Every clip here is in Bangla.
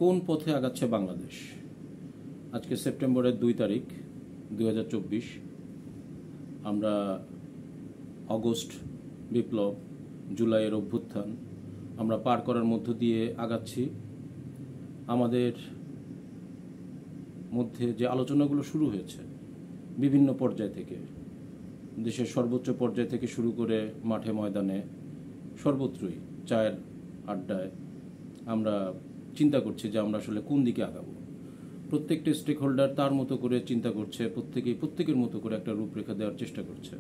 কোন পথে আগাচ্ছে বাংলাদেশ? আজকে সেপ্টেম্বরের 2 তারিখ 2024। আমরা অগস্ট বিপ্লব, জুলাইয়ের অভ্যুত্থান আমরা পার করার মধ্য দিয়ে আগাচ্ছি। আমাদের মধ্যে যে আলোচনাগুলো শুরু হয়েছে বিভিন্ন পর্যায় থেকে, দেশের সর্বোচ্চ পর্যায় থেকে শুরু করে মাঠে ময়দানে সর্বত্রই চায়ের আড্ডায় আমরা চিন্তা করছি যে আমরা আসলে কোন দিকে আগাবো। প্রত্যেকটা স্টেক হোল্ডার তার মতো করে চিন্তা করছে, প্রত্যেকের মতো করে একটা রূপরেখা দেওয়ার চেষ্টা করছে।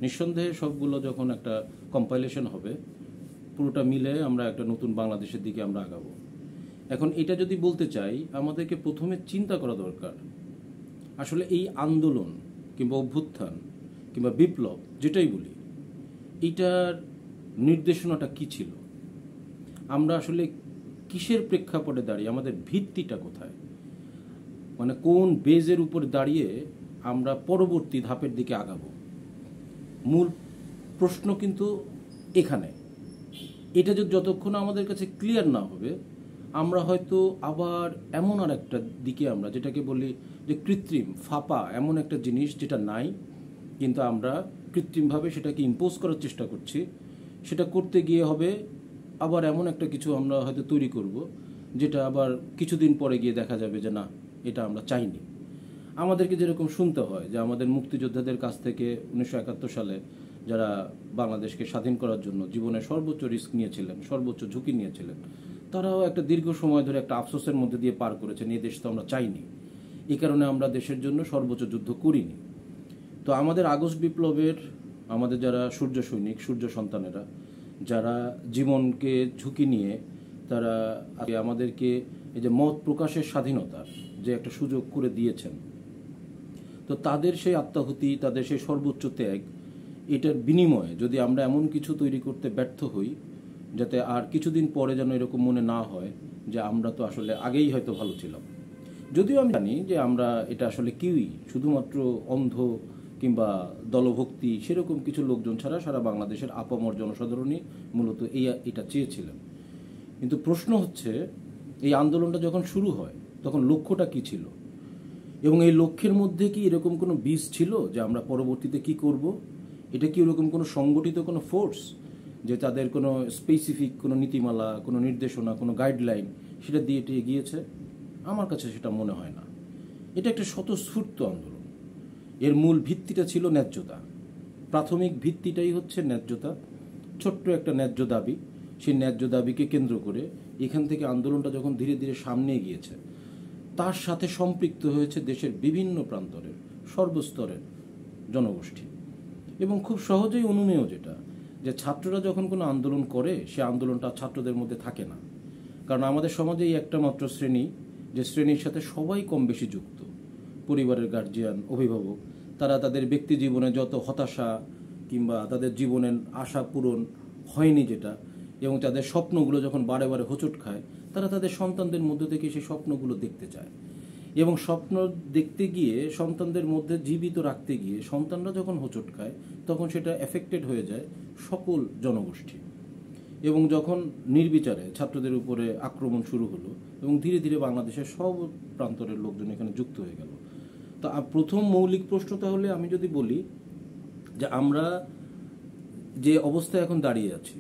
নিঃসন্দেহে সবগুলো যখন একটা কম্পাইলেশন হবে, পুরোটা মিলে আমরা একটা নতুন বাংলাদেশের দিকে আমরা আগাবো। এখন এটা যদি বলতে চাই, আমাদেরকে প্রথমে চিন্তা করা দরকার আসলে এই আন্দোলন কিংবা অভ্যুত্থান কিংবা বিপ্লব যেটাই বলি, এটার নির্দেশনাটা কি ছিল? আমরা আসলে কিসের প্রেক্ষাপটে দাঁড়িয়ে, আমাদের ভিত্তিটা কোথায়, মানে কোন বেজের উপর দাঁড়িয়ে আমরা পরবর্তী ধাপের দিকে আগাবো? মূল প্রশ্ন কিন্তু এখানে। এটা যতক্ষণ আমাদের কাছে ক্লিয়ার না হবে, আমরা হয়তো আবার এমন আর একটা দিকে আমরা যেটাকে বলি যে কৃত্রিম ফাঁপা, এমন একটা জিনিস যেটা নাই কিন্তু আমরা কৃত্রিমভাবে সেটাকে ইম্পোজ করার চেষ্টা করছি। সেটা করতে গিয়ে হবে আবার এমন একটা কিছু আমরা হয়তো তৈরি করব, যেটা আবার কিছুদিন পরে গিয়ে দেখা যাবে যে না, এটা আমরা চাইনি। আমাদেরকে যেরকম শুনতে হয় যে আমাদের মুক্তিযোদ্ধাদের কাছ থেকে 1971 সালে যারা বাংলাদেশকে স্বাধীন করার জন্য জীবনের সর্বোচ্চ রিস্ক নিয়েছিলেন, সর্বোচ্চ ঝুঁকি নিয়েছিলেন, তারাও একটা দীর্ঘ সময় ধরে একটা আফসোসের মধ্যে দিয়ে পার করেছেন, এই দেশ তো আমরা চাইনি, এই কারণে আমরা দেশের জন্য সর্বোচ্চ যুদ্ধ করিনি। তো আমাদের আগস্ট বিপ্লবের আমাদের যারা সূর্য সৈনিক, সূর্য সন্তানেরা, যারা জীবনকে ঝুঁকি নিয়ে তারা আমাদেরকে এই যে মত প্রকাশের স্বাধীনতার যে একটা সুযোগ করে দিয়েছেন, তো তাদের সেই আত্মাহুতি, তাদের সেই সর্বোচ্চ ত্যাগ, এটার বিনিময়ে যদি আমরা এমন কিছু তৈরি করতে ব্যর্থ হই যাতে আর কিছুদিন পরে যেন এরকম মনে না হয় যে আমরা তো আসলে আগেই হয়তো ভালো ছিলাম। যদিও আমি জানি যে আমরা এটা আসলে কেউই, শুধুমাত্র অন্ধ কিংবা দলভক্তি সেরকম কিছু লোকজন ছাড়া সারা বাংলাদেশের আপামর জনসাধারণই মূলত এটা চেয়েছিলেন। কিন্তু প্রশ্ন হচ্ছে, এই আন্দোলনটা যখন শুরু হয় তখন লক্ষ্যটা কি ছিল, এবং এই লক্ষ্যের মধ্যে কি এরকম কোনো বীজ ছিল যে আমরা পরবর্তীতে কি করব? এটা কি এরকম কোনো সংগঠিত কোনো ফোর্স যে তাদের কোনো স্পেসিফিক কোনো নীতিমালা, কোনো নির্দেশনা, কোনো গাইডলাইন সেটা দিয়ে এটি এগিয়েছে? আমার কাছে সেটা মনে হয় না। এটা একটা স্বতঃস্ফূর্ত আন্দোলন। এর মূল ভিত্তিটা ছিল ন্যায্যতা। প্রাথমিক ভিত্তিটাই হচ্ছে ন্যায্যতা, ছোট্ট একটা ন্যায্য দাবি। সেই ন্যায্য দাবিকে কেন্দ্র করে এখান থেকে আন্দোলনটা যখন ধীরে ধীরে সামনে এগিয়েছে, তার সাথে সম্পৃক্ত হয়েছে দেশের বিভিন্ন প্রান্তরের সর্বস্তরের জনগোষ্ঠী। এবং খুব সহজেই অনুমেয় যেটা, যে ছাত্ররা যখন কোনো আন্দোলন করে, সে আন্দোলনটা ছাত্রদের মধ্যে থাকে না। কারণ আমাদের সমাজে এই একটা মাত্র শ্রেণী, যে শ্রেণীর সাথে সবাই কম বেশি যুক্ত, পরিবারের গার্জিয়ান, অভিভাবক, তারা তাদের ব্যক্তি জীবনে যত হতাশা কিংবা তাদের জীবনের আশা পূরণ হয়নি যেটা, এবং তাদের স্বপ্নগুলো যখন বারে বারে হোঁচট খায়, তারা তাদের সন্তানদের মধ্য থেকে সেই স্বপ্নগুলো দেখতে চায়। এবং স্বপ্ন দেখতে গিয়ে, সন্তানদের মধ্যে জীবিত রাখতে গিয়ে সন্তানরা যখন হোঁচট খায়, তখন সেটা এফেক্টেড হয়ে যায় সকল জনগোষ্ঠী। এবং যখন নির্বিচারে ছাত্রদের উপরে আক্রমণ শুরু হলো, এবং ধীরে ধীরে বাংলাদেশের সব প্রান্তরের লোকজন এখানে যুক্ত হয়ে গেল। তা প্রথম মৌলিক প্রশ্ন তাহলে আমি যদি বলি যে আমরা যে অবস্থায় এখন দাঁড়িয়ে আছি,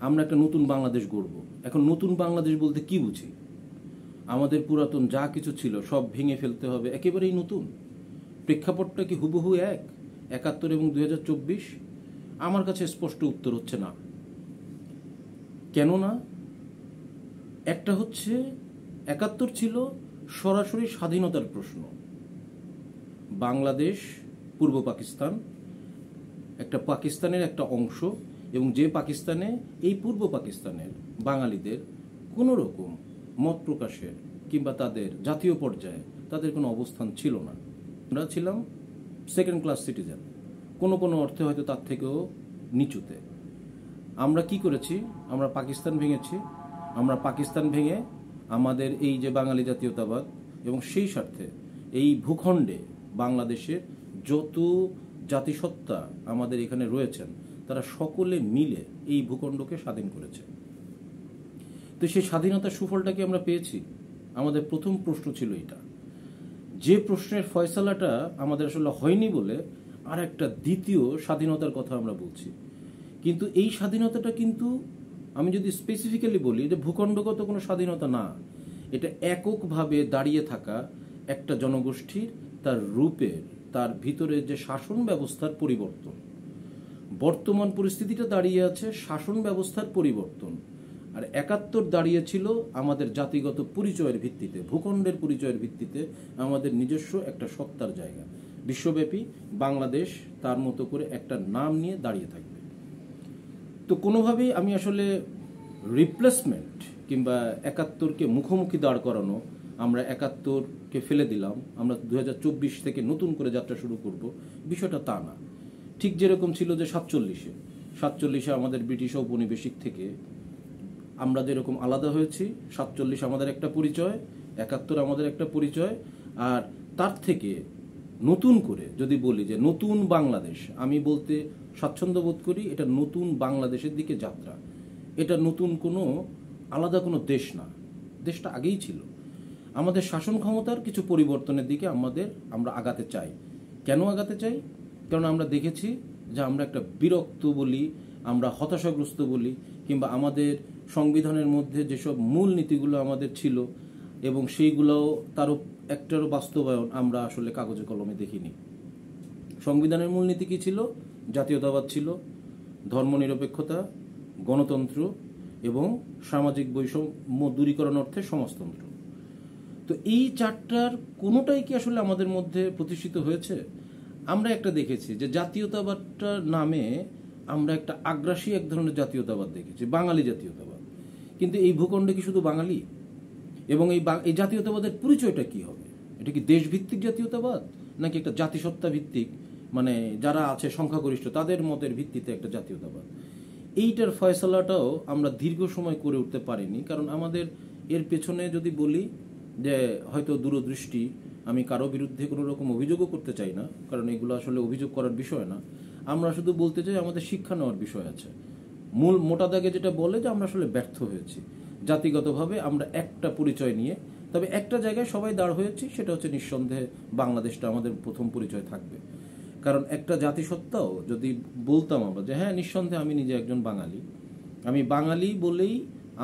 আমরা একটা নতুন বাংলাদেশ গড়ব। এখন নতুন বাংলাদেশ বলতে কি বুঝি? আমাদের পুরাতন যা কিছু ছিল সব ভেঙে ফেলতে হবে, একেবারেই নতুন? প্রেক্ষাপটটা কি হুবহু এক, 71 এবং 2024? আমার কাছে স্পষ্ট উত্তর হচ্ছে না। কেন না? একটা হচ্ছে 71 ছিল সরাসরি স্বাধীনতার প্রশ্ন। বাংলাদেশ পূর্ব পাকিস্তান একটা পাকিস্তানের একটা অংশ, এবং যে পাকিস্তানে এই পূর্ব পাকিস্তানের বাঙালিদের কোনো রকম মত প্রকাশের কিংবা তাদের জাতীয় পর্যায়ে তাদের কোনো অবস্থান ছিল না। আমরা ছিলাম সেকেন্ড ক্লাস সিটিজেন, কোনো কোনো অর্থে হয়তো তার থেকেও নিচুতে। আমরা কি করেছি? আমরা পাকিস্তান ভেঙেছি। আমরা পাকিস্তান ভেঙে আমাদের এই যে বাঙালি জাতীয়তাবাদ, এবং সেই স্বার্থে এই ভূখণ্ডে বাংলাদেশের যত জাতিসত্তা আমাদের এখানে রয়েছেন, তারা সকলে মিলে এই ভূখণ্ডকে স্বাধীন করেছে। তো সেই স্বাধীনতার সুফলটা কি আমরা পেয়েছি? আমাদের প্রথম প্রশ্ন ছিল এটা। যে প্রশ্নের ফয়সালাটা আমাদের আসলে হয়নি বলে আর একটা দ্বিতীয় স্বাধীনতার কথা আমরা বলছি। কিন্তু এই স্বাধীনতাটা কিন্তু আমি যদি স্পেসিফিক্যালি বলি যে ভূখণ্ডগত কোনো স্বাধীনতা না, এটা এককভাবে দাঁড়িয়ে থাকা একটা জনগোষ্ঠীর তার রূপের, তার ভিতরে যে শাসন ব্যবস্থার পরিবর্তন। বর্তমান পরিস্থিতিটা দাঁড়িয়ে আছে শাসন ব্যবস্থার পরিবর্তন, আর ৭১ দাঁড়িয়েছিল আমাদের জাতিগত পরিচয়ের ভিত্তিতে, ভূখণ্ডের পরিচয়ের ভিত্তিতে আমাদের নিজস্ব একটা সত্তার জায়গা। বিশ্বব্যাপী বাংলাদেশ তার মতো করে একটা নাম নিয়ে দাঁড়িয়ে থাকবে। তো কোনোভাবেই আমি আসলে রিপ্লেসমেন্ট কিংবা ৭১কে মুখোমুখি দাঁড় করানো, আমরা ৭১কে ফেলে দিলাম, আমরা ২০২৪ থেকে নতুন করে যাত্রা শুরু করব, বিষয়টা তা না। ঠিক যেরকম ছিল যে ৪৭-এ আমাদের ব্রিটিশ ঔপনিবেশিক থেকে আমরা যেরকম আলাদা হয়েছি, ৪৭ আমাদের একটা পরিচয়, ৭১ আমাদের একটা পরিচয়। আর তার থেকে নতুন করে যদি বলি যে নতুন বাংলাদেশ, আমি বলতে স্বাচ্ছন্দ্য বোধ করি এটা নতুন বাংলাদেশের দিকে যাত্রা। এটা নতুন কোনো আলাদা কোনো দেশ না, দেশটা আগেই ছিল। আমাদের শাসন ক্ষমতার কিছু পরিবর্তনের দিকে আমরা আগাতে চাই। কেন আগাতে চাই? কারণ আমরা দেখেছি যে আমরা একটা বিরক্ত বলি, আমরা হতাশাগ্রস্ত বলি, কিংবা আমাদের সংবিধানের মধ্যে যেসব মূল নীতিগুলো আমাদের ছিল এবং সেইগুলোও তারও একটারও বাস্তবায়ন আমরা আসলে কাগজে কলমে দেখিনি। সংবিধানের মূলনীতি কি ছিল? জাতীয়তাবাদ ছিল, ধর্মনিরপেক্ষতা, গণতন্ত্র এবং সামাজিক বৈষম্য দূরীকরণ অর্থে সমাজতন্ত্র। তো এই চারটার কোনোটাই কি আসলে আমাদের মধ্যে প্রতিষ্ঠিত হয়েছে? আমরা একটা দেখেছি যে জাতীয়তাবাদটার নামে আমরা একটা আগ্রাসী এক ধরনের জাতীয়তাবাদ দেখেছি, বাঙালি জাতীয়তাবাদ। কিন্তু এই ভূখণ্ডে কি শুধু বাঙালি? এবং এই জাতীয়তাবাদের পরিচয়টা কি হবে? এটা কি দেশভিত্তিক জাতীয়তাবাদ, নাকি একটা জাতিসত্তা ভিত্তিক, মানে যারা আছে সংখ্যাগরিষ্ঠ তাদের মতের ভিত্তিতে একটা জাতীয়তাবাদ? এইটার ফয়সালাটাও আমরা দীর্ঘ সময় করে উঠতে পারিনি। কারণ আমাদের এর পেছনে যদি বলি যে হয়তো দূরদৃষ্টি, আমি কারো বিরুদ্ধে কোনো রকম অভিযোগও করতে চাই না, কারণ এগুলো আসলে অভিযোগ করার বিষয় না। আমরা শুধু বলতে চাই আমাদের শিক্ষা নেওয়ার বিষয় আছে। মূল মোটা দাগে যেটা বলে যে আমরা আসলে ব্যর্থ হয়েছি জাতিগতভাবে, আমরা একটা পরিচয় নিয়ে, তবে একটা জায়গায় সবাই দাঁড় হয়েছি, সেটা হচ্ছে নিঃসন্দেহে বাংলাদেশটা আমাদের প্রথম পরিচয় থাকবে। কারণ একটা জাতিসত্তাও যদি বলতাম আমরা যে হ্যাঁ নিঃসন্দেহে আমি নিজে একজন বাঙালি, আমি বাঙালি বলেই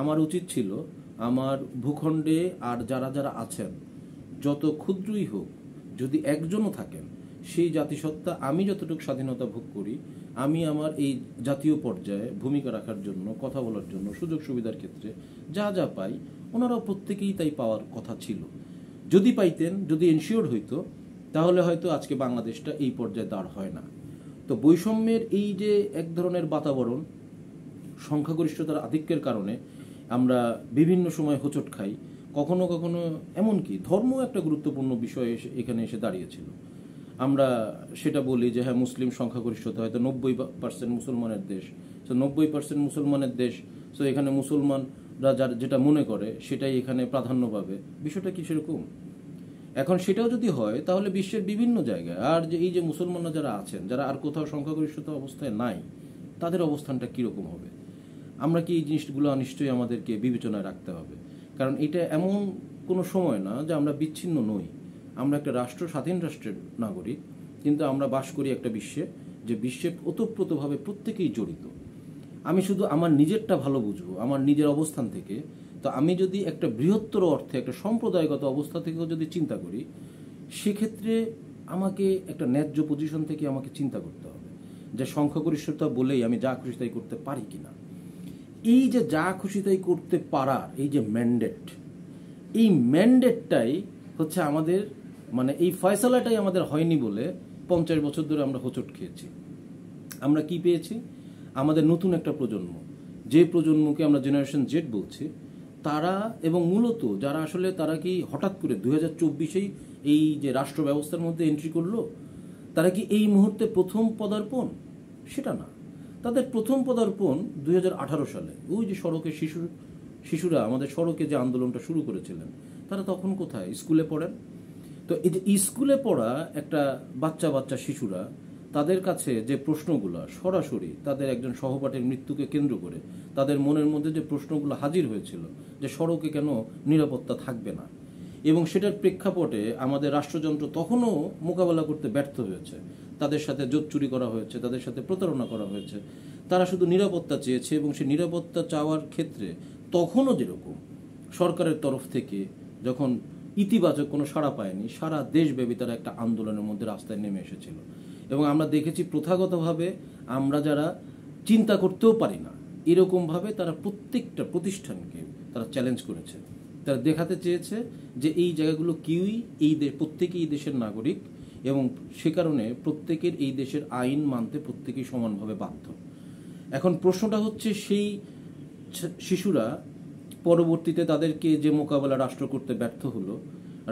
আমার উচিত ছিল আমার ভূখণ্ডে আর যারা যারা আছেন যত ক্ষুদ্রই হোক, যদি একজনও থাকেন, সেই জাতিসত্তা আমি যতটুকু স্বাধীনতা ভোগ করি, আমি আমার এই জাতীয় পর্যায়ে ভূমিকা রাখার জন্য, কথা বলার জন্য, সুযোগ সুবিধার ক্ষেত্রে যা যা পাই, ওনারাও প্রত্যেকেই তাই পাওয়ার কথা ছিল। যদি পাইতেন, যদি এনশিওর হইতো, তাহলে হয়তো আজকে বাংলাদেশটা এই পর্যায়ে দাঁড় হয় না। তো বৈষম্যের এই যে এক ধরনের বাতাবরণ, সংখ্যাগরিষ্ঠতার আধিক্যের কারণে আমরা বিভিন্ন সময় হোঁচট খাই। কখনো কখনো এমনকি ধর্ম একটা গুরুত্বপূর্ণ বিষয় এখানে এসে দাঁড়িয়েছিল। আমরা সেটা বলি যে হ্যাঁ মুসলিম সংখ্যাগরিষ্ঠতা, হয়তো 90% মুসলমানের দেশ, তো 90% মুসলমানের দেশ, তো এখানে মুসলমানরা যেটা মনে করে সেটাই এখানে প্রাধান্য পাবে। বিষয়টা কি সেরকম? এখন সেটাও যদি হয় তাহলে বিশ্বের বিভিন্ন জায়গায় আর যে এই যে মুসলমানরা যারা আছেন, যারা আর কোথাও সংখ্যাগরিষ্ঠতা অবস্থায় নাই, তাদের অবস্থানটা কীরকম হবে? আমরা কি এই জিনিসগুলো নিশ্চয়ই আমাদেরকে বিবেচনায় রাখতে হবে। কারণ এটা এমন কোনো সময় না যে আমরা বিচ্ছিন্ন নই। আমরা একটা রাষ্ট্র, স্বাধীন রাষ্ট্রের নাগরিক, কিন্তু আমরা বাস করি একটা বিশ্বে, যে বিশ্বে ওতপ্রোতভাবে প্রত্যেকেই জড়িত। আমি শুধু আমার নিজেরটা ভালো বুঝবো আমার নিজের অবস্থান থেকে, তো আমি যদি একটা বৃহত্তর অর্থে একটা সম্প্রদায়গত অবস্থা থেকেও যদি চিন্তা করি, সেক্ষেত্রে আমাকে একটা ন্যায্য পজিশন থেকে আমাকে চিন্তা করতে হবে যে সংখ্যাগরিষ্ঠতা বলেই আমি যা খুশি তাই করতে পারি কিনা। এই যে যা খুশি তাই করতে পারার এই যে ম্যান্ডেট, এই ম্যান্ডেটটাই হচ্ছে আমাদের, মানে এই ফয়সালাটাই আমাদের হয়নি বলে 50 বছর ধরে আমরা হোঁচট খেয়েছি। আমরা কি পেয়েছি? আমাদের নতুন একটা প্রজন্ম, যে প্রজন্মকে আমরা জেনারেশন জেড বলছি, তারা এবং মূলত যারা আসলে তারা কি হঠাৎ করে 2024-এই এই যে রাষ্ট্র ব্যবস্থার মধ্যে এন্ট্রি করলো, তারা কি এই মুহূর্তে প্রথম পদার্পণ? সেটা না। তাদের প্রথম পদার্পণ 2018 সালে, ওই যে সড়কে শিশুরা আমাদের সড়কে যে আন্দোলনটা শুরু করেছিলেন, তারা তখন কোথায়? স্কুলে পড়েন। তো এই যে স্কুলে পড়া একটা বাচ্চা শিশুরা, তাদের কাছে যে প্রশ্নগুলো সরাসরি তাদের একজন সহপাঠীর মৃত্যুকে কেন্দ্র করে তাদের মনের মধ্যে যে প্রশ্নগুলো হাজির হয়েছিল যে সড়কে কেন নিরাপত্তা থাকবে না, এবং সেটার প্রেক্ষাপটে আমাদের রাষ্ট্রযন্ত্র তখনও মোকাবেলা করতে ব্যর্থ হয়েছে। তাদের সাথে জোট চুরি করা হয়েছে, তাদের সাথে প্রতারণা করা হয়েছে। তারা শুধু নিরাপত্তা চেয়েছে, এবং সেই নিরাপত্তা চাওয়ার ক্ষেত্রে তখনও যেরকম সরকারের তরফ থেকে যখন ইতিবাচক কোনো সাড়া পায়নি, সারা দেশব্যাপী তারা একটা আন্দোলনের মধ্যে রাস্তায় নেমে এসেছিল। এবং আমরা দেখেছি প্রথাগতভাবে আমরা যারা চিন্তা করতেও পারি না এরকমভাবে তারা প্রত্যেকটা প্রতিষ্ঠানকে তারা চ্যালেঞ্জ করেছে। তারা দেখাতে চেয়েছে যে এই জায়গাগুলো কেউই প্রত্যেকেই এই দেশের নাগরিক, এবং সে কারণে প্রত্যেকের এই দেশের আইন মানতে প্রত্যেকেই সমানভাবে বাধ্য। এখন প্রশ্নটা হচ্ছে সেই শিশুরা পরবর্তীতে তাদেরকে যে মোকাবেলা রাষ্ট্র করতে ব্যর্থ হলো,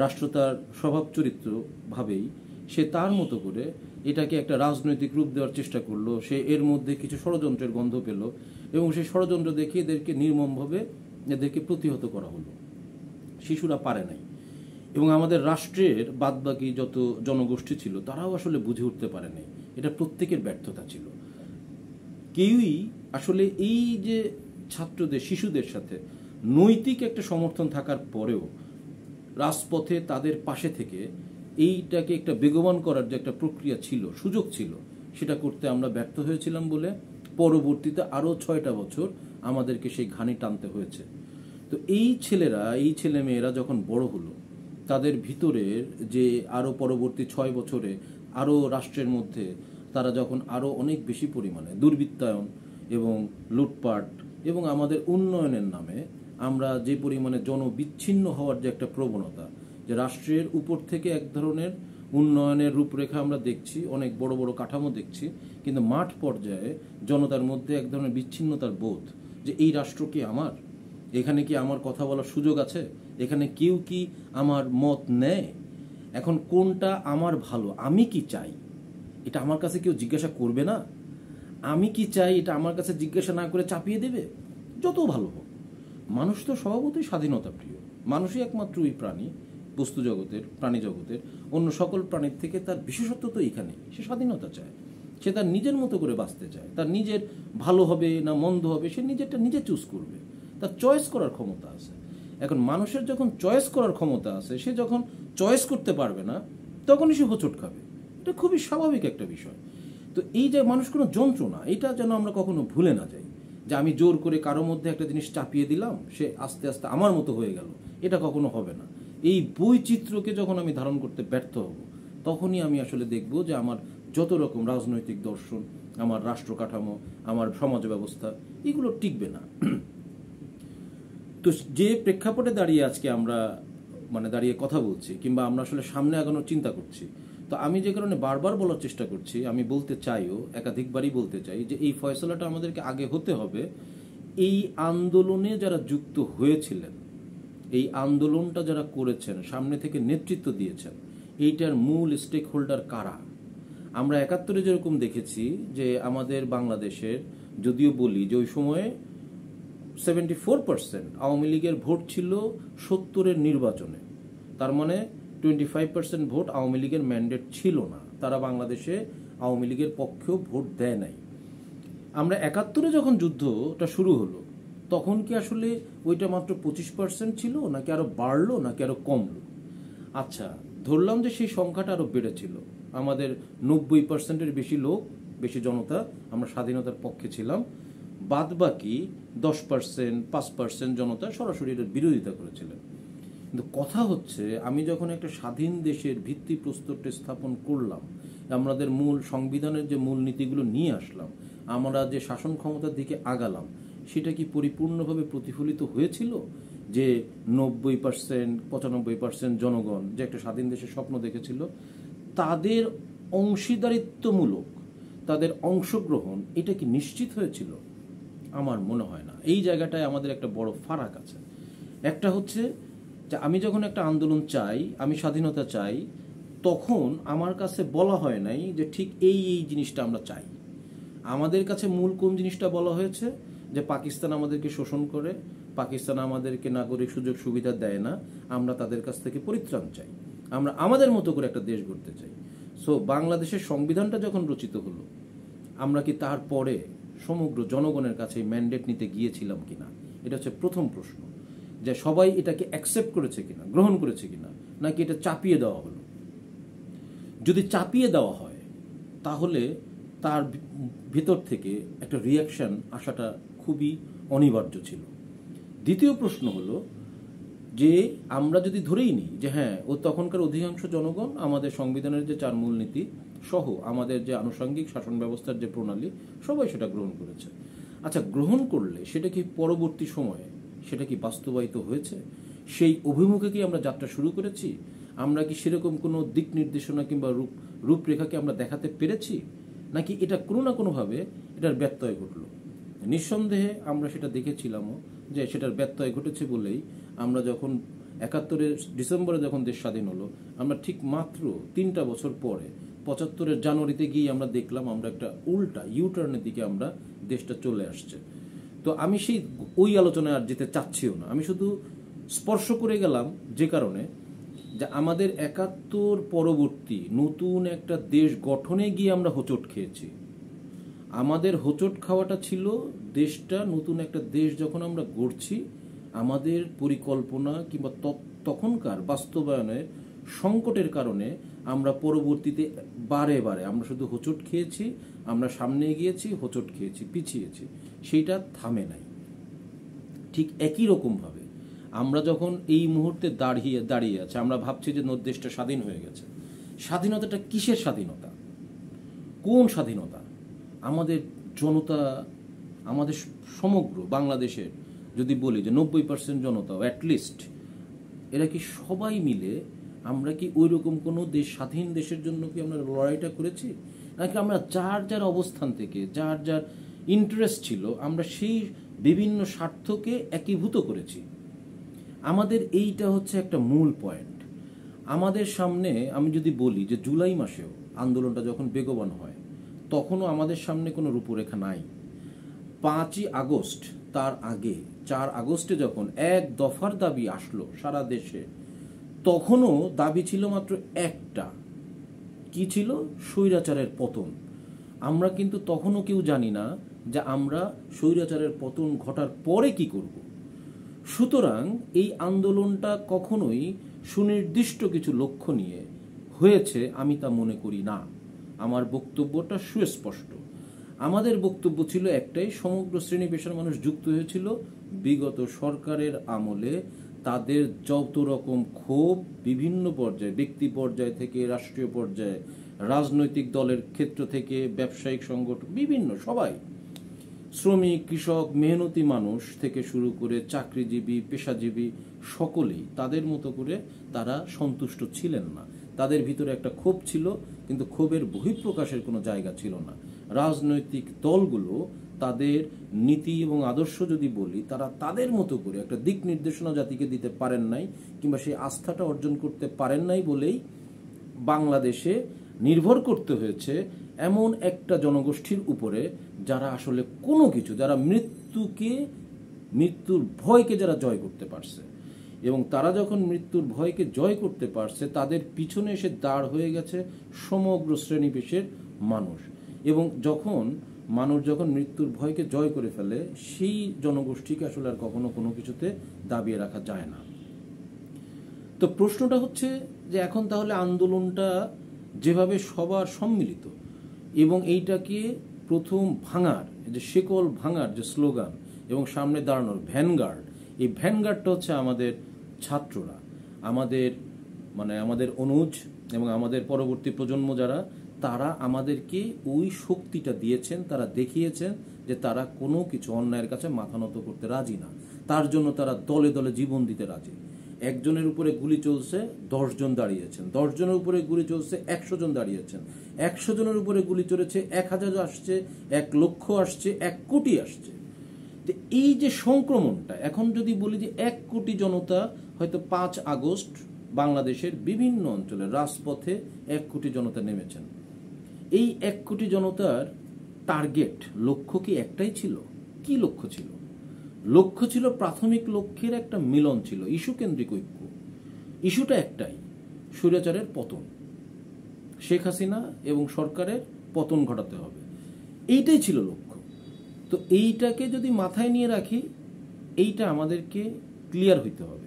রাষ্ট্র তার স্বভাব চরিত্র ভাবেই সে তার মতো করে এটাকে একটা রাজনৈতিক রূপ দেওয়ার চেষ্টা করলো। সে এর মধ্যে কিছু ষড়যন্ত্রের গন্ধ পেল, এবং সেই ষড়যন্ত্র দেখে এদেরকে নির্মমভাবে এদেরকে প্রতিহত করা হলো। শিশুরা পারে নাই, এবং আমাদের রাষ্ট্রের বাদবাকি যত জনগোষ্ঠী ছিল তারাও আসলে বুঝে উঠতে পারে নাই। এটা প্রত্যেকের ব্যর্থতা ছিল। কেউই আসলে এই যে ছাত্রদের শিশুদের সাথে নৈতিক একটা সমর্থন থাকার পরেও রাজপথে তাদের পাশে থেকে এইটাকে একটা বেগবান করার যে একটা প্রক্রিয়া ছিল, সুযোগ ছিল, সেটা করতে আমরা ব্যর্থ হয়েছিলাম বলে পরবর্তীতে আরও 6টা বছর আমাদেরকে সেই ঘানি টানতে হয়েছে। তো এই ছেলেমেয়েরা যখন বড় হলো, তাদের ভিতরের যে আরও পরবর্তী 6 বছরে আরও রাষ্ট্রের মধ্যে তারা যখন আরও অনেক বেশি পরিমাণে দুর্বৃত্তায়ন এবং লুটপাট এবং আমাদের উন্নয়নের নামে আমরা যে পরিমাণে জনবিচ্ছিন্ন হওয়ার যে একটা প্রবণতা, যে রাষ্ট্রের উপর থেকে এক ধরনের উন্নয়নের রূপরেখা আমরা দেখছি, অনেক বড় বড় কাঠামো দেখছি, কিন্তু মাঠ পর্যায়ে জনতার মধ্যে এক ধরনের বিচ্ছিন্নতার বোধ, যে এই রাষ্ট্র কি আমার, এখানে কি আমার কথা বলার সুযোগ আছে, এখানে কেউ কি আমার মত নেয়, এখন কোনটা আমার ভালো, আমি কি চাই এটা আমার কাছে কেউ জিজ্ঞাসা করবে না, আমি কি চাই এটা আমার কাছে জিজ্ঞাসা না করে চাপিয়ে দেবে, যত ভালো হোক। মানুষ তো স্বভাবতই স্বাধীনতা প্রিয়, মানুষই একমাত্র ওই প্রাণী বস্তু জগতের, প্রাণী জগতের অন্য সকল প্রাণীর থেকে তার বিশেষত্ব তো এইখানে, সে স্বাধীনতা চায়, সে তার নিজের মতো করে বাঁচতে চায়, তার নিজের ভালো হবে না মন্দ হবে সে নিজেরটা নিজে চুজ করবে, তার চয়েস করার ক্ষমতা আছে। এখন মানুষের যখন চয়েস করার ক্ষমতা আছে, সে যখন চয়েস করতে পারবে না তখনই সে হোঁচট খাবে। এটা খুবই স্বাভাবিক একটা বিষয়। তো এই যে মানুষ কোনো যন্ত্র না, এটা যেন আমরা কখনো ভুলে না যাই, যে আমি জোর করে কারো মধ্যে একটা জিনিস চাপিয়ে দিলাম, সে আস্তে আস্তে আমার মতো হয়ে গেল, এটা কখনো হবে না। এই বৈচিত্র্যকে যখন আমি ধারণ করতে ব্যর্থ হব, তখনই আমি আসলে দেখব যে আমার যত রকম রাজনৈতিক দর্শন, আমার রাষ্ট্র কাঠামো, আমার সমাজ ব্যবস্থা, এগুলো টিকবে না। তো যে প্রেক্ষাপটে দাঁড়িয়ে আজকে আমরা দাঁড়িয়ে কথা বলছি, কিংবা আমরা আসলে সামনে আগানোর চিন্তা করছি, তো আমি যে কারণে বারবার বলার চেষ্টা করছি, আমি বলতে চাইও, একাধিকবারই বলতে চাই, যে এই ফয়সলাটা আমাদেরকে আগে হতে হবে। এই আন্দোলনে যারা যুক্ত হয়েছিলেন, এই আন্দোলনটা যারা করেছেন, সামনে থেকে নেতৃত্ব দিয়েছেন, এইটার মূল স্টেক হোল্ডার কারা? আমরা 71-এ যেরকম দেখেছি যে আমাদের বাংলাদেশের, যদিও বলি যে ওই সময়ে 74% আওয়ামী লীগের ভোট ছিল 70-এর নির্বাচনে, তার মানে 25% ভোট আওয়ামী লীগের ম্যান্ডেট ছিল না, তারা বাংলাদেশে আওয়ামী লীগের পক্ষেও ভোট দেয় নাই। আমরা 71-এ যখন যুদ্ধটা শুরু হলো, তখন কি আসলে ওইটা মাত্র 25% ছিল, নাকি আরো বাড়লো, নাকি আরো কমলো? আচ্ছা, ধরলাম যে সেই সংখ্যাটা আরো বেড়েছিল, আমাদের 90%-এর বেশি লোক, বেশি জনতা আমরা স্বাধীনতার পক্ষে ছিলাম, বাদ বাকি 10%, 5% জনতা সরাসরি এর বিরোধিতা করেছিলেন। কিন্তু কথা হচ্ছে, আমি যখন একটা স্বাধীন দেশের ভিত্তিপ্রস্তরটা স্থাপন করলাম, আমাদের মূল সংবিধানের যে মূল নীতিগুলো নিয়ে আসলাম, আমরা যে শাসন ক্ষমতার দিকে আগালাম, সেটা কি পরিপূর্ণভাবে প্রতিফলিত হয়েছিল? যে 90%, 95% জনগণ যে একটা স্বাধীন দেশের স্বপ্ন দেখেছিল, তাদের অংশীদারিত্বমূলক, তাদের অংশগ্রহণ, এটা কি নিশ্চিত হয়েছিল? আমার মনে হয় না। এই জায়গাটায় আমাদের একটা বড় ফারাক আছে। একটা হচ্ছে যে আমি যখন একটা আন্দোলন চাই, আমি স্বাধীনতা চাই, তখন আমার কাছে বলা হয় নাই যে ঠিক এই জিনিসটা আমরা চাই। আমাদের কাছে মূল কোন জিনিসটা বলা হয়েছে? যে পাকিস্তান আমাদেরকে শোষণ করে, পাকিস্তান আমাদেরকে নাগরিক সুযোগ সুবিধা দেয় না, আমরা তাদের কাছ থেকে পরিত্রাণ চাই, আমরা আমাদের মতো করে একটা দেশ গড়তে চাই। সো বাংলাদেশের সংবিধানটা যখন রচিত হলো, আমরা কি তারপরে সমগ্র জনগণের কাছে ম্যান্ডেট নিতে গিয়েছিলাম কিনা, এটা হচ্ছে প্রথম প্রশ্ন। যে সবাই এটাকে অ্যাকসেপ্ট করেছে কিনা, গ্রহণ করেছে কিনা, নাকি এটা চাপিয়ে দেওয়া হলো। যদি চাপিয়ে দেওয়া হয় তাহলে তার ভিতর থেকে একটা রিয়াকশন আসাটা খুবই অনিবার্য ছিল। দ্বিতীয় প্রশ্ন হলো যে আমরা যদি ধরেই নিই যে হ্যাঁ, ও তখনকার অধিকাংশ জনগণ আমাদের সংবিধানের যে 4 মূলনীতি সহ আমাদের যে আনুষঙ্গিক শাসন ব্যবস্থার যে প্রণালী, সবাই সেটা গ্রহণ করেছে। আচ্ছা, গ্রহণ করলে সেটা কি পরবর্তী সময়ে সেটা কি বাস্তবায়িত হয়েছে? সেই অভিমুখে কি আমরা যাত্রা শুরু করেছি? আমরা কি সেরকম কোনো দিক নির্দেশনা কিংবা রূপরেখাকে আমরা দেখাতে পেরেছি, নাকি এটা কোনো না কোনোভাবে এটার ব্যত্যয় ঘটলো? নিঃসন্দেহে আমরা সেটা দেখেছিলামও যে সেটার ব্যত্যয় ঘটেছে বলেই আমরা যখন 71 ডিসেম্বরে যখন দেশ স্বাধীন হলো, আমরা ঠিক মাত্র 3টা বছর পরে 75 জানুয়ারিতে গিয়ে আমরা দেখলাম আমরা একটা উল্টা ইউটার্নের দিকে আমরা দেশটা চলে আসছে। তো আমি ওই আলোচনায় আর যেতে চাচ্ছিও না। আমি শুধু স্পর্শ করে গেলাম যে কারণে যে আমাদের 71 পরবর্তী নতুন একটা দেশ গঠনে গিয়ে আমরা হোঁচট খেয়েছি। আমাদের হোঁচট খাওয়াটা ছিল দেশটা নতুন একটা দেশ যখন আমরা গড়ছি, আমাদের পরিকল্পনা কিংবা তখনকার বাস্তবায়নের সংকটের কারণে আমরা পরবর্তীতে বারে বারে আমরা শুধু হোঁচট খেয়েছি, আমরা সামনে এগিয়েছি, হোঁচট খেয়েছি, পিছিয়েছি, সেইটা থামে নাই। ঠিক একই রকমভাবে আমরা যখন এই মুহূর্তে দাঁড়িয়ে আছে, আমরা ভাবছি যে দেশটা স্বাধীন হয়ে গেছে। স্বাধীনতাটা কিসের স্বাধীনতা? কোন স্বাধীনতা? আমাদের জনতা, আমাদের সমগ্র বাংলাদেশের যদি বলি যে 90% জনতা অ্যাটলিস্ট, এরা কি সবাই মিলে আমরা কি ওই রকম কোনো দেশ, স্বাধীন দেশের জন্য কি আমরা লড়াইটা করেছি, নাকি আমরা যার যার অবস্থান থেকে যার যার ইন্টারেস্ট ছিল আমরা সেই বিভিন্ন স্বার্থকে একীভূত করেছি? আমাদের এইটা হচ্ছে একটা মূল পয়েন্ট। আমাদের সামনে আমি যদি বলি যে জুলাই মাসেও আন্দোলনটা যখন বেগবান হয়, তখনও আমাদের সামনে কোনো রূপরেখা নাই। 5ই আগস্ট তার আগে 4 আগস্টে যখন এক দফার দাবি আসলো সারা দেশে, তখনও দাবি ছিল মাত্র একটা, কি ছিল? স্বৈরাচারের পতন। আমরা কিন্তু তখনও কেউ জানি না যে আমরা স্বৈরাচারের পতন ঘটার পরে কি করব। সুতরাং এই আন্দোলনটা কখনোই সুনির্দিষ্ট কিছু লক্ষ্য নিয়ে হয়েছে আমি তা মনে করি না। আমার বক্তব্যটা সুস্পষ্ট। আমাদের বক্তব্য ছিল একটাই, সমগ্র শ্রেণী পেশার মানুষ যুক্ত হয়েছিল বিগত সরকারের আমলে। তাদের যত রকম ক্ষোভ বিভিন্ন পর্যায়ে, ব্যক্তি পর্যায় থেকে রাষ্ট্রীয় পর্যায়ে, রাজনৈতিক দলের ক্ষেত্র থেকে ব্যবসায়িক সংগঠন, বিভিন্ন সবাই, শ্রমিক, কৃষক, মেহনতি মানুষ থেকে শুরু করে চাকরিজীবী, পেশাজীবী, সকলেই তাদের মতো করে তারা সন্তুষ্ট ছিলেন না। তাদের ভিতরে একটা ক্ষোভ ছিল, কিন্তু ক্ষোভের বহিঃপ্রকাশের কোনো জায়গা ছিল না। রাজনৈতিক দলগুলো তাদের নীতি এবং আদর্শ যদি বলি, তারা তাদের মতো করে একটা দিক নির্দেশনা জাতিকে দিতে পারেন নাই, কিংবা সেই আস্থাটা অর্জন করতে পারেন নাই বলেই বাংলাদেশে নির্ভর করতে হয়েছে এমন একটা জনগোষ্ঠীর উপরে যারা আসলে কোনো কিছু, যারা মৃত্যুর ভয়কে যারা জয় করতে পারছে। এবং তারা যখন মৃত্যুর ভয়কে জয় করতে পারছে, তাদের পিছনে এসে দাঁড় হয়ে গেছে সমগ্র শ্রেণীপেশের মানুষ। এবং মানুষ যখন মৃত্যুর ভয়কে জয় করে ফেলে, সেই জনগোষ্ঠীকে আসলে আর কখনো কোনো কিছুতে দাবিয়ে রাখা যায় না। তো প্রশ্নটা হচ্ছে যে এখন তাহলে আন্দোলনটা যেভাবে সবার সম্মিলিত এবং এইটাকে প্রথম ভাঙার, যে শেকল ভাঙার যে স্লোগান এবং সামনে দাঁড়ানোর ভ্যানগার্ড, এই ভ্যানগার্ডটা হচ্ছে আমাদের ছাত্ররা, আমাদের অনুজ এবং আমাদের পরবর্তী প্রজন্ম যারা, তারা আমাদেরকে ওই শক্তিটা দিয়েছেন। তারা দেখিয়েছেন যে তারা কোনো কিছু অন্যায়ের কাছে মাথা নত করতে রাজি না। তার জন্য তারা দলে দলে জীবন দিতে রাজি। একজনের উপরে গুলি চলছে, 10 জন দাঁড়িয়েছেন। 10 জনের উপরে গুলি চলছে, 100 জন দাঁড়িয়েছেন। 100 জনের উপরে গুলি চলেছে, 1000 আসছে, 1 লক্ষ আসছে, 1 কোটি আসছে। তো এই যে সংক্রমণটা, এখন যদি বলি যে 1 কোটি জনতা হয়তো 5 আগস্ট বাংলাদেশের বিভিন্ন অঞ্চলে রাজপথে 1 কোটি জনতা নেমেছেন। এই 1 কোটি জনতার টার্গেট, লক্ষ্য কি একটাই ছিল? কি লক্ষ্য ছিল? লক্ষ্য ছিল, প্রাথমিক লক্ষ্যের একটা মিলন ছিল, ইস্যু কেন্দ্রিক ঐক্য। ইস্যুটা একটাই, স্বৈরাচারের পতন। শেখ হাসিনা এবং সরকারের পতন ঘটাতে হবে, এইটাই ছিল লক্ষ্য। তো এইটাকে যদি মাথায় নিয়ে রাখি, এইটা আমাদেরকে ক্লিয়ার হইতে হবে।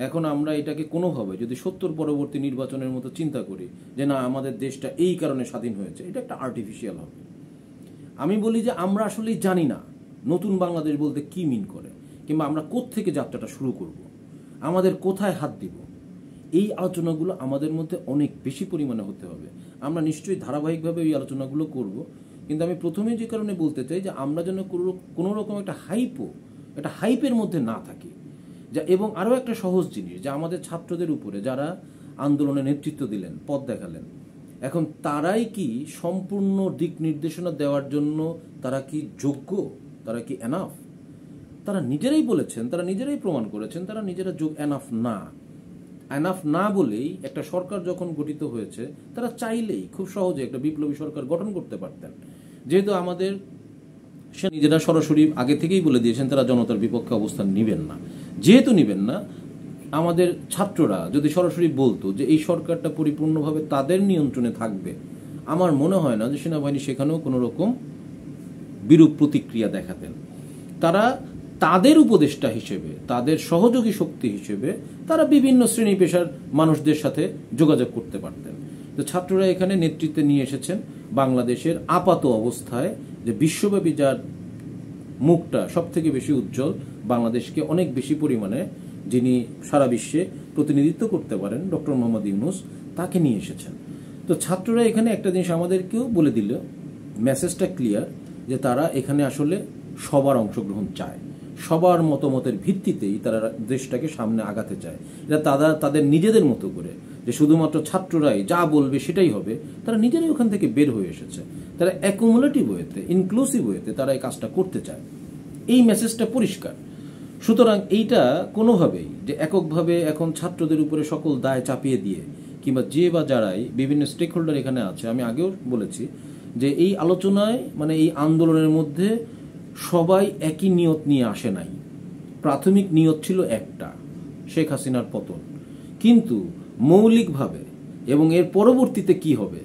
এখন আমরা এটাকে কোনোভাবে যদি ৭০ পরবর্তী নির্বাচনের মতো চিন্তা করি যে না আমাদের দেশটা এই কারণে স্বাধীন হয়েছে, এটা একটা আর্টিফিশিয়াল হবে। আমি বলি যে আমরা আসলেই জানি না নতুন বাংলাদেশ বলতে কি মিন করে, কিংবা আমরা কোত্থেকে যাত্রাটা শুরু করব, আমাদের কোথায় হাত দিব। এই আলোচনাগুলো আমাদের মধ্যে অনেক বেশি পরিমাণে হতে হবে। আমরা নিশ্চয়ই ধারাবাহিকভাবে এই আলোচনাগুলো করব, কিন্তু আমি প্রথমে যে কারণে বলতে চাই যে আমরা যেন কোনো রকম একটা হাইপের মধ্যে না থাকি। যা এবং আরও একটা সহজ জিনিস, যে আমাদের ছাত্রদের উপরে যারা আন্দোলনে নেতৃত্ব দিলেন, পথ দেখালেন, এখন তারাই কি সম্পূর্ণ দিক নির্দেশনা দেওয়ার জন্য তারা কি যোগ্য, তারা কি এনাফ? তারা নিজেরাই বলেছেন, তারা নিজেরাই প্রমাণ করেছেন তারা নিজেরা এনাফ না বলেই একটা সরকার যখন গঠিত হয়েছে, তারা চাইলেই খুব সহজে একটা বিপ্লবী সরকার গঠন করতে পারতেন। যেহেতু আমাদের সে নিজেরা সরাসরি আগে থেকেই বলে দিয়েছেন তারা জনতার বিপক্ষে অবস্থান নেবেন না, যেহেতু নেবেন না, আমাদের ছাত্ররা যদি সরাসরি বলতো যে এই সরকারটা পরিপূর্ণভাবে তাদের নিয়ন্ত্রণে থাকবে, আমার মনে হয় না যে সেনাবাহিনী সেখানেও কোনো রকম বিরূপ প্রতিক্রিয়া দেখাতেন। তারা তাদের উপদেষ্টা হিসেবে, তাদের সহযোগী শক্তি হিসেবে তারা বিভিন্ন শ্রেণী পেশার মানুষদের সাথে যোগাযোগ করতে পারতেন। তো ছাত্ররা এখানে নেতৃত্বে নিয়ে এসেছেন বাংলাদেশের আপাত অবস্থায় যে বিশ্বব্যাপী যার মুখটা সব থেকে বেশি উজ্জ্বল, বাংলাদেশকে অনেক বেশি পরিমাণে যিনি সারা বিশ্বে প্রতিনিধিত্ব করতে পারেন, ডক্টর মোহাম্মদ ইউনূস, তাকে নিয়ে এসেছেন। তো ছাত্ররা এখানে একটা জিনিস আমাদেরকেও বলে দিল, মেসেজটা ক্লিয়ার, যে তারা এখানে আসলে সবার অংশগ্রহণ চায়, সবার মতামতের ভিত্তিতেই তারা দেশটাকে সামনে আগাতে চায়। এটা তাদের নিজেদের মতো করে, যে শুধুমাত্র ছাত্ররাই যা বলবে সেটাই হবে, তারা নিজেরাই ওখান থেকে বের হয়ে এসেছে। তারা অ্যাকুমুলেটিভ ওয়েতে, ইনক্লুসিভ ওয়েতে তারা এই কাজটা করতে চায়। এই মেসেজটা পরিষ্কার। সুতরাং এইটা কোনোভাবেই যে এককভাবে এখন ছাত্রদের উপরে সকল দায় চাপিয়ে দিয়ে, কিংবা যে বা যারাই বিভিন্ন স্টেক হোল্ডার এখানে আছে, আমি আগেও বলেছি যে এই আলোচনায় মানে এই আন্দোলনের মধ্যে সবাই একই নিয়ত নিয়ে আসে নাই। প্রাথমিক নিয়ত ছিল একটা, শেখ হাসিনার পতন। কিন্তু মৌলিকভাবে এবং এর পরবর্তীতে কি হবে,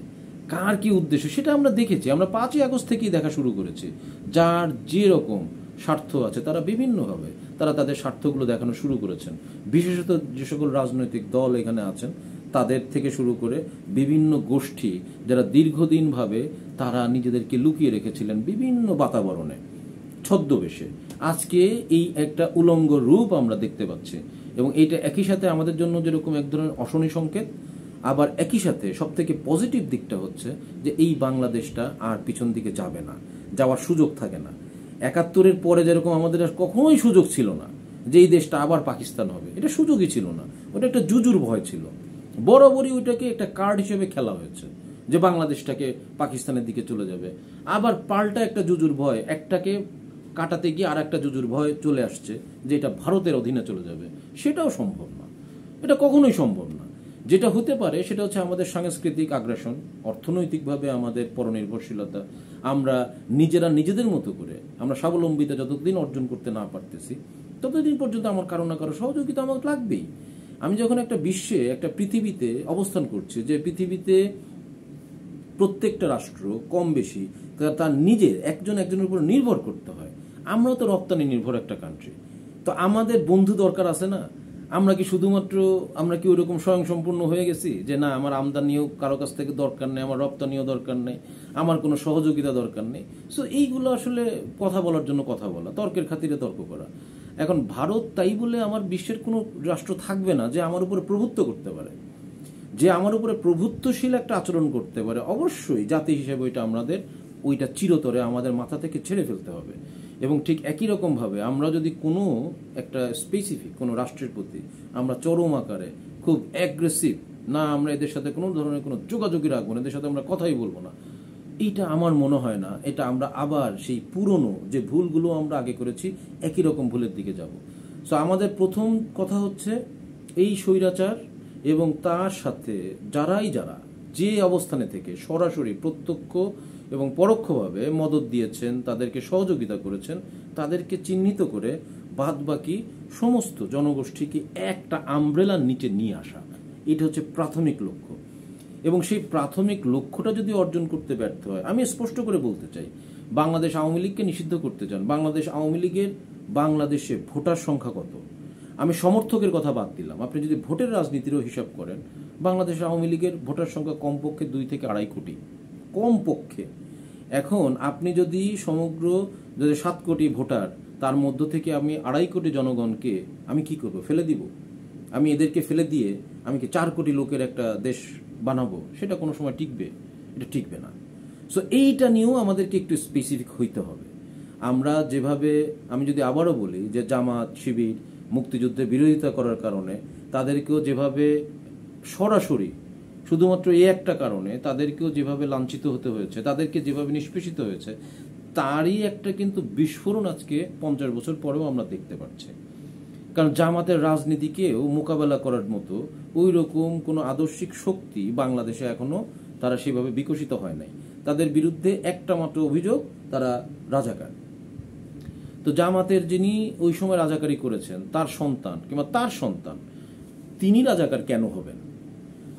কার কি উদ্দেশ্য, সেটা আমরা দেখেছি। আমরা 5ই আগস্ট থেকেই দেখা শুরু করেছি। যার যে রকম স্বার্থ আছে তারা বিভিন্নভাবে তারা তাদের স্বার্থগুলো দেখানো শুরু করেছেন। বিশেষত যে সকল রাজনৈতিক দল এখানে আছেন, তাদের থেকে শুরু করে বিভিন্ন গোষ্ঠী যারা দীর্ঘদিনভাবে তারা নিজেদেরকে লুকিয়ে রেখেছিলেন বিভিন্ন বাতাবরণে, ছদ্মবেশে, আজকে এই একটা উলঙ্গ রূপ আমরা দেখতে পাচ্ছি। এবং এইটা একই সাথে আমাদের জন্য যেরকম এক ধরনের অশনি সংকেত, আবার একই সাথে সবথেকে পজিটিভ দিকটা হচ্ছে যে এই বাংলাদেশটা আর পিছন দিকে যাবে না, যাওয়ার সুযোগ থাকে না। ৭১-এর পরে যেরকম আমাদের আর কখনোই সুযোগ ছিল না যে এই দেশটা আবার পাকিস্তান হবে, এটা সুযোগই ছিল না। ওটা একটা জুজুর ভয় ছিল। বরাবরই ওইটাকে একটা কার্ড হিসেবে খেলা হয়েছে যে বাংলাদেশটাকে পাকিস্তানের দিকে চলে যাবে। আবার পাল্টা একটা জুজুর ভয়, একটাকে কাটাতে গিয়ে আর একটা জুজুর ভয় চলে আসছে যে এটা ভারতের অধীনে চলে যাবে। সেটাও সম্ভব না, এটা কখনোই সম্ভব না। যেটা হতে পারে সেটা হচ্ছে আমাদের সাংস্কৃতিক আগ্রাসন, অর্থনৈতিকভাবে আমাদের পরনির্ভরশীলতা, আমরা নিজেরা নিজেদের মতো করে আমরা স্বাবলম্বিতা যতদিন অর্জন করতে না পারতেছি, ততদিন পর্যন্ত আমার কারো না কারো সহযোগিতা আমাকে লাগবেই। আমি যখন একটা বিশ্বে, একটা পৃথিবীতে অবস্থান করছি, যে পৃথিবীতে প্রত্যেকটা রাষ্ট্র কম বেশি তার নিজের একজনের উপর নির্ভর করতে হয়। আমরাও তো রপ্তানি নির্ভর একটা কান্ট্রি। তো আমাদের বন্ধু দরকার আছে না? আমরা কি ওইরকম স্বয়ংসম্পূর্ণ হয়ে গেছি যে না আমার আমদানিও কারো কাছ থেকে দরকার নেই, আমার রপ্তানিও দরকার নেই, আমার কোনো সহযোগিতা দরকার নেই? সো এইগুলো আসলে কথা বলার জন্য কথা বলা, তর্কের খাতিরে তর্ক করা। এখন ভারত তাই বলে আমার বিশ্বের কোনো রাষ্ট্র থাকবে না যে আমার উপরে প্রভুত্ব করতে পারে, যে আমার উপরে প্রভুত্বশীল একটা আচরণ করতে পারে। অবশ্যই জাতি হিসেবে ওইটা চিরতরে আমাদের মাথা থেকে ছেড়ে ফেলতে হবে। এবং ঠিক একই রকমভাবে আমরা যদি কোনো একটা স্পেসিফিক কোনো রাষ্ট্রের প্রতি আমরা চরম আকারে খুব অ্যাগ্রেসিভ না, আমরা এদের সাথে কোনো ধরনের কোনো যোগাযোগই রাখবো না, এদের সাথে আমরা কথাই বলবো না, এইটা আমার মনে হয় না। এটা আমরা আবার সেই পুরনো যে ভুলগুলো আমরা আগে করেছি একই রকম ভুলের দিকে যাব। সো আমাদের প্রথম কথা হচ্ছে এই স্বৈরাচার এবং তার সাথে যারা যে অবস্থানে থেকে সরাসরি প্রত্যক্ষ এবং পরোক্ষভাবে মদত দিয়েছেন, তাদেরকে সহযোগিতা করেছেন, তাদেরকে চিহ্নিত করে বাদবাকি সমস্ত জনগোষ্ঠীকে একটা আমব্রেলার নিচে নিয়ে আসা, এটা হচ্ছে প্রাথমিক লক্ষ্য। এবং সেই প্রাথমিক লক্ষ্যটা যদি অর্জন করতে ব্যর্থ হয়, আমি স্পষ্ট করে বলতে চাই, বাংলাদেশ আওয়ামী লীগকে নিষিদ্ধ করতে চান, বাংলাদেশ আওয়ামী লীগের বাংলাদেশে ভোটার সংখ্যা কত? আমি সমর্থকের কথা বাদ দিলাম, আপনি যদি ভোটের রাজনীতিরও হিসাব করেন, বাংলাদেশ আওয়ামী লীগের ভোটার সংখ্যা কমপক্ষে 2 থেকে 2.5 কোটি, কমপক্ষে। এখন আপনি যদি সমগ্র যদি 7 কোটি ভোটার, তার মধ্য থেকে আমি 2.5 কোটি জনগণকে আমি কি করব? ফেলে দিব? আমি এদেরকে ফেলে দিয়ে আমি কি 4 কোটি লোকের একটা দেশ বানাবো? সেটা কোনো সময় টিকবে? এটা টিকবে না। সো এইটা নিয়েও আমাদেরকে একটু স্পেসিফিক হইতে হবে। আমরা যেভাবে, আমি যদি আবারও বলি যে জামাত শিবির মুক্তিযুদ্ধে বিরোধিতা করার কারণে তাদেরকেও যেভাবে সরাসরি শুধুমাত্র এই একটা কারণে তাদেরকেও যেভাবে লাঞ্ছিত হতে হয়েছে, তাদেরকে যেভাবে নিষ্পেষিত হয়েছে, তারই একটা কিন্তু বিস্ফোরণ আজকে 50 বছর পরেও আমরা দেখতে পাচ্ছি। কারণ জামাতের রাজনীতিকেও মোকাবেলা করার মতো ওই রকম কোনো আদর্শিক শক্তি বাংলাদেশে এখনো তারা সেভাবে বিকশিত হয় নাই। তাদের বিরুদ্ধে একটা মাত্র অভিযোগ, তারা রাজাকার। তো জামাতের যিনি ওই সময় রাজাকারি করেছেন, তার সন্তান কিংবা তার সন্তান, তিনি রাজাকার কেন হবেন?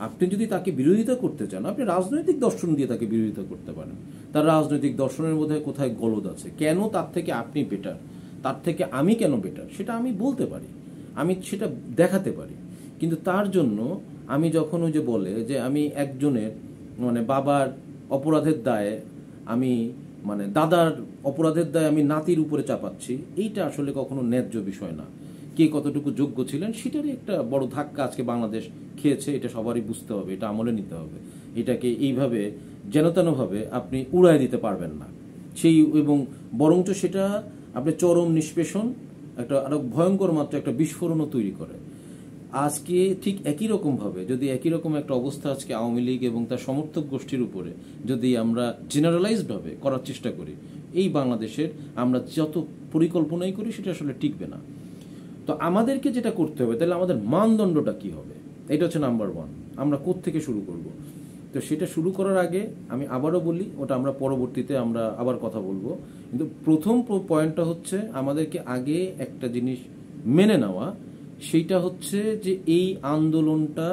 আপনি যদি তাকে বিরোধিতা করতে চান, আপনি রাজনৈতিক দর্শন দিয়ে তাকে বিরোধিতা করতে পারেন। তার রাজনৈতিক দর্শনের মধ্যে কোথায় গলদ আছে, কেন তার থেকে আপনি বেটার, তার থেকে আমি কেন বেটার, সেটা আমি বলতে পারি, আমি সেটা দেখাতে পারি। কিন্তু তার জন্য আমি যখন ওই যে বলে যে আমি একজনের বাবার অপরাধের দায়ে আমি দাদার অপরাধের দায়ে আমি নাতির উপরে চাপাচ্ছি, এইটা আসলে কখনো ন্যায্য বিষয় না। কে কতটুকু যোগ্য ছিলেন সেটারই একটা বড় ধাক্কা আজকে বাংলাদেশ খেয়েছে, এটা সবারই বুঝতে হবে, এটা আমলে নিতে হবে। এটাকে এইভাবে যেনতেনভাবে আপনি উড়াই দিতে পারবেন না সেই, এবং বরঞ্চ সেটা আপনি চরম নিষ্পেষণ, একটা আরো ভয়ঙ্কর মাত্রা একটা বিস্ফোরণও তৈরি করে। আজকে ঠিক একই রকমভাবে যদি একই রকম একটা অবস্থা আজকে আওয়ামী লীগ এবং তার সমর্থক গোষ্ঠীর উপরে যদি আমরা জেনারেলাইজডভাবে করার চেষ্টা করি, এই বাংলাদেশের আমরা যত পরিকল্পনাই করি সেটা আসলে টিকবে না। তো আমাদেরকে যেটা করতে হবে, তাহলে আমাদের মানদণ্ডটা কি হবে, এটা হচ্ছে নাম্বার 1। আমরা কোত্থেকে শুরু করব? তো সেটা শুরু করার আগে আমি আবারও বলি, ওটা আমরা পরবর্তীতে আমরা আবার কথা বলবো, কিন্তু প্রথম পয়েন্টটা হচ্ছে আমাদেরকে আগে একটা জিনিস মেনে নেওয়া, সেইটা হচ্ছে যে এই আন্দোলনটা,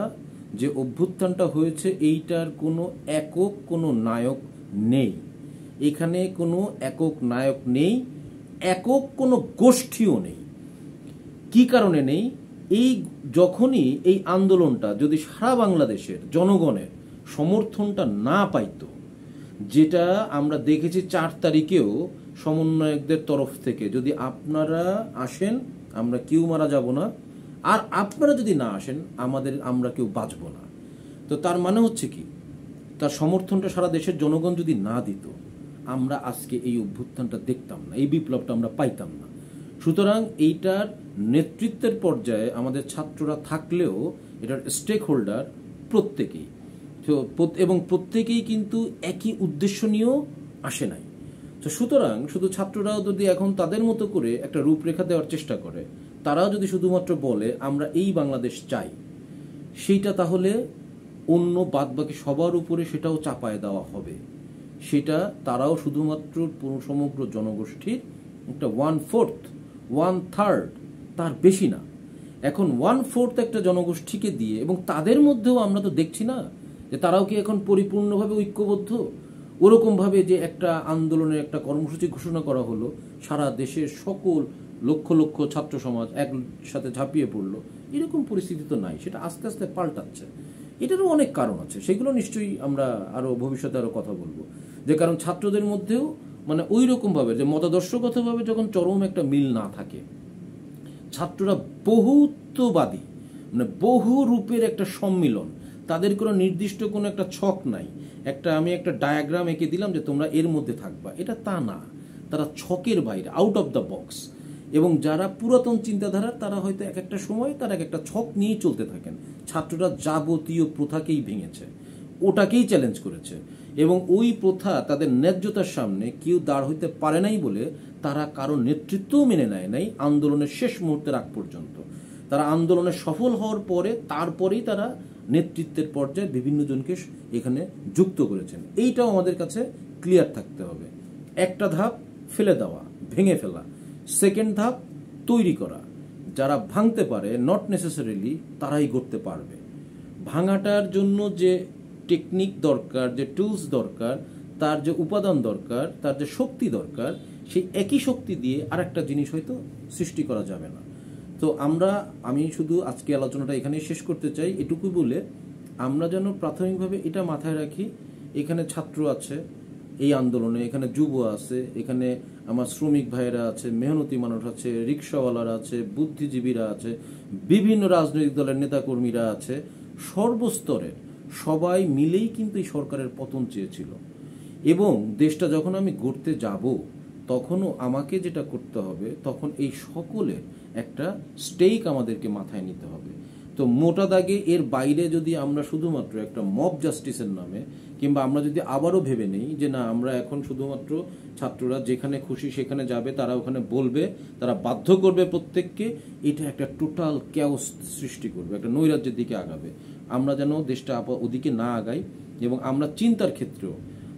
যে অভ্যুত্থানটা হয়েছে, এইটার কোনো একক কোনো নায়ক নেই। এখানে কোনো একক নায়ক নেই, একক কোনো গোষ্ঠীও নেই। কি কারণে নেই? এই যখনই এই আন্দোলনটা যদি সারা বাংলাদেশের জনগণের সমর্থনটা না পাইতো, যেটা আমরা দেখেছি 4 তারিখেও সমন্বয়কদের তরফ থেকে, যদি আপনারা আসেন আমরা কেউ মারা যাব না, আর আপনারা যদি না আসেন আমরা কেউ বাঁচব না। তো তার মানে হচ্ছে কি, তার সমর্থনটা সারা দেশের জনগণ যদি না দিত, আমরা আজকে এই অভ্যুত্থানটা দেখতাম না, এই বিপ্লবটা আমরা পাইতাম না। সুতরাং এইটার নেতৃত্বের পর্যায়ে আমাদের ছাত্ররা থাকলেও এটার স্টেক হোল্ডার প্রত্যেকেই, এবং প্রত্যেকেই কিন্তু একই উদ্দেশ্য নিয়েও আসে নাই। তো সুতরাং শুধু ছাত্ররাও যদি এখন তাদের মতো করে একটা রূপরেখা দেওয়ার চেষ্টা করে, তারাও যদি শুধুমাত্র বলে আমরা এই বাংলাদেশ চাই, সেইটা তাহলে অন্য বাদবাকি সবার উপরে সেটাও চাপায় দেওয়া হবে। সেটা তারাও শুধুমাত্র সমগ্র জনগোষ্ঠীর একটা 1/4, 1/3, তার বেশি না। এখন 1/4 একটা জনগোষ্ঠীকে দিয়ে, এবং তাদের মধ্যেও আমরা তো দেখছি না যে তারাও কি এখন পরিপূর্ণভাবে ঐক্যবদ্ধ। ওরকমভাবে যে একটা আন্দোলনের একটা কর্মসূচি ঘোষণা করা হলো, সারা দেশের সকল লক্ষ লক্ষ ছাত্র সমাজ একসাথে ঝাঁপিয়ে পড়লো, এরকম পরিস্থিতি তো নাই। সেটা আস্তে আস্তে পাল্টাচ্ছে। এটারও অনেক কারণ আছে, সেগুলো নিশ্চয়ই আমরা আরো ভবিষ্যতে আরো কথা বলবো। যে কারণ ছাত্রদের মধ্যেও ওই রকম ভাবে যে মতাদর্শগতভাবে যখন চরম একটা মিল না থাকে, ছাত্ররা বহুত্ববাদী, বহু রূপের একটা সম্মিলন, তাদের কোনো নির্দিষ্ট কোনো একটা ছক নাই, আমি একটা ডায়াগ্রাম এঁকে দিলাম যে তোমরা এর মধ্যে থাকবা, এটা তা না। তারা ছকের বাইরে, আউট অফ দ্য বক্স। এবং যারা পুরাতন চিন্তাধারা, তারা হয়তো এক একটা সময় তারা এক একটা ছক নিয়েই চলতে থাকেন। ছাত্ররা যাবতীয় প্রথাকেই ভেঙেছে, ওটাকেই চ্যালেঞ্জ করেছে, এবং ওই প্রথা তাদের ন্যায্যতার সামনে কেউ দাঁড় হইতে পারে নাই বলে তারা কারো নেতৃত্বও মেনে নেয় নাই আন্দোলনের শেষ মুহূর্তের আগ পর্যন্ত। তারা আন্দোলনে সফল হওয়ার পরে তারপরেই তারা নেতৃত্বের পর্যায়ে বিভিন্ন জনকে এখানে যুক্ত করেছেন। এইটাও আমাদের কাছে ক্লিয়ার থাকতে হবে। একটা ধাপ ফেলে দেওয়া, ভেঙে ফেলা। সেকেন্ড ধাপ তৈরি করা। যারা ভাঙতে পারে, নট নেসেসারিলি তারাই করতে পারবে। ভাঙাটার জন্য যে টেকনিক দরকার, যে টুলস দরকার, তার যে উপাদান দরকার, তার যে শক্তি দরকার, সেই একই শক্তি দিয়ে আরেকটা জিনিস হয়তো সৃষ্টি করা যাবে না। তো আমি শুধু আজকে আলোচনাটা এখানেই শেষ করতে চাই, এটুকু বলে আমরা যেন প্রাথমিকভাবে এটা মাথায় রাখি, এখানে ছাত্র আছে এই আন্দোলনে, এখানে যুব আছে, এখানে আমার শ্রমিক ভাইয়েরা আছে, মেহনতি মানুষ আছে, রিক্সাওয়ালারা আছে, বুদ্ধিজীবীরা আছে, বিভিন্ন রাজনৈতিক দলের নেতাকর্মীরা আছে, সর্বস্তরের সবাই মিলেই কিন্তু এই সরকারের পতন চেয়েছিল। এবং দেশটা যখন আমি গড়তে যাব, তখনও আমাকে যেটা করতে হবে, তখন এই সকলের একটা স্টেক আমাদেরকে মাথায় নিতে হবে। তো মোটা দাগে এর বাইরে যদি আমরা শুধুমাত্র একটা মব জাস্টিসের নামে, কিংবা আমরা যদি আবারও ভেবে নেই যে না আমরা এখন শুধুমাত্র ছাত্ররা যেখানে খুশি সেখানে যাবে, তারা ওখানে বলবে, তারা বাধ্য করবে প্রত্যেককে, এটা একটা টোটাল ক্যাওস সৃষ্টি করবে, একটা নৈরাজ্যের দিকে আগাবে। আমরা যেন দেশটা ওদিকে না আগাই, এবং আমরা চিন্তার ক্ষেত্রেও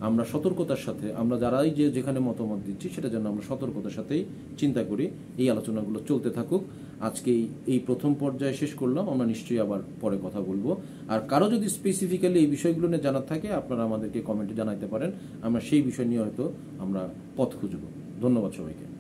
আমরা সতর্কতার সাথে, আমরা যারাই যেখানে মতামত দিচ্ছি সেটা যেন আমরা সতর্কতার সাথেই চিন্তা করি। এই আলোচনাগুলো চলতে থাকুক। আজকে এই প্রথম পর্যায়ে শেষ করলাম, আমরা নিশ্চয়ই আবার পরে কথা বলবো। আর কারো যদি স্পেসিফিক্যালি এই বিষয়গুলো নিয়ে জানার থাকে, আপনারা আমাদেরকে কমেন্টে জানাতে পারেন, আমরা সেই বিষয় নিয়ে হয়তো আমরা পথ খুঁজব। ধন্যবাদ সবাইকে।